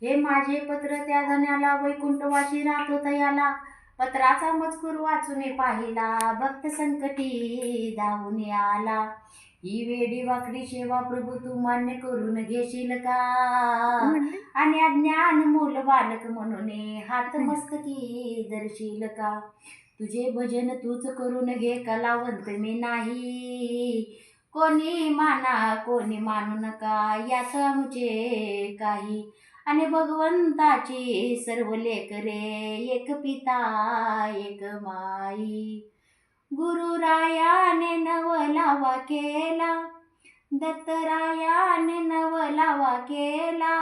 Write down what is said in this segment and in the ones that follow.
हे माझे पत्र त्या धन्याला, वैकुंठवासी राहतो तयाला. पत्राचा मजकूर वाचून पाहिला, भक्त संकटी धावून आला. ही वेडी वाकडी सेवा प्रभू तू मान्य करून घेशील का? आणि अज्ञान मूल बालक म्हणून हात मस्तकी धरशील का? तुझे भजन तूच करून घे, कलावंत मी नाही. कोणी माना कोणी मानू नका, यात आमचे काही. आणि भगवंताची सर्व लेकरे, एक पिता एक माई. गुरुरायाने नवलावा केला, दत्तरायाने नवलावा केला.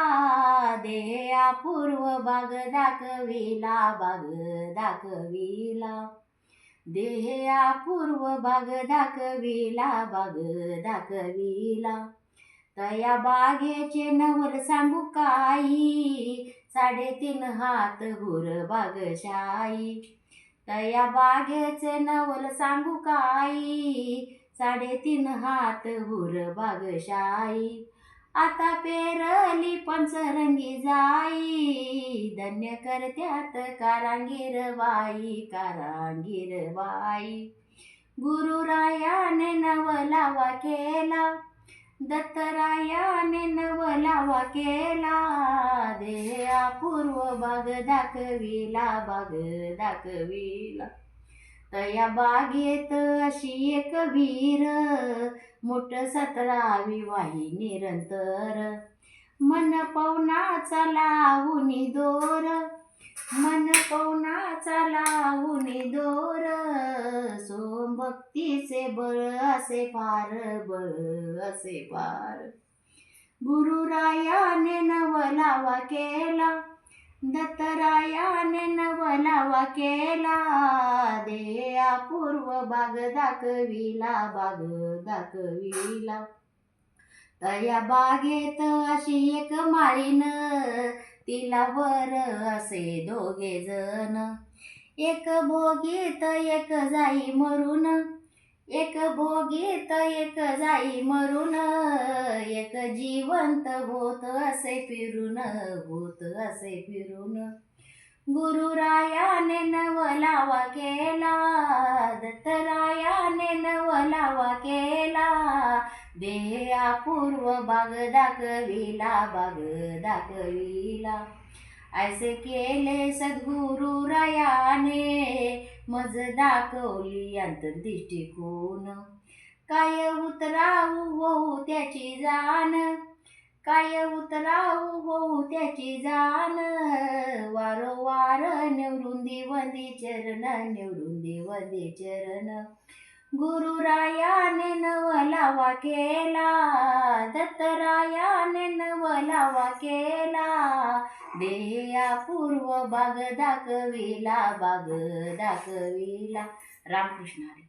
देह अपूर्व बाग दाखविला, बाग दाखविला. देह अपूर्व बाग दाखविला, बाग दाखविला. तया बागेचे नवल सांगू काही, 3.5 हात हुर बागशाई. तया बागेचे नवल सांगू काही, 3.5 हात हुर बागशाई. आता पेरली पंचरंगी जाई, धन्य करत्यात कारांगीर बाई, कारांगीर बाई. गुरुरायाने नवलावा केला, दत्तरायाने नवलावा केला. देह अपूर्व बाग दाखविला, बाग दाखविला. तया बागेत अशी एक विहीर, मोठ 17वी वाही निरंतर. मन पवनाचा लावून दोर, मन पवनाचा लावून दोर. सोम भक्तीचे बळ असे फार, बळ असे फार. गुरुरायाने नवलावा केला, दत्तरायाने नवलावा केला. देह अपूर्व बाग दाखविला, बाग दाखविला. तया बागेत अशी एक माळीन, तिला वर असे 2 जण. एक भोगीत एक जाई मरून, एक भोगीत एक जाई मरून. एक जिवंत होत असे फिरून, होत असे फिरून. गुरुरायाने नवलावा केला, दत्तरायाने नवलावा केला. देह अपूर्व बाग दाखविला, बाग दाखविला. ऐसे केले सद्गुरुरायाने, मज दाखवली अंतर्दृष्टिकोन. काय उतरावू होऊ त्याची जाण, काय उतरावू होऊ त्याची जाण. वारंवार निवृंदी वंदी चरण, निवृंदी वंदी चरण. गुरुरायाने नवलावा केला, दत्तरायाने नवलावा केला. देह अपूर्व बाग दाखविला, बाग दाखविला. रामकृष्ण हरी.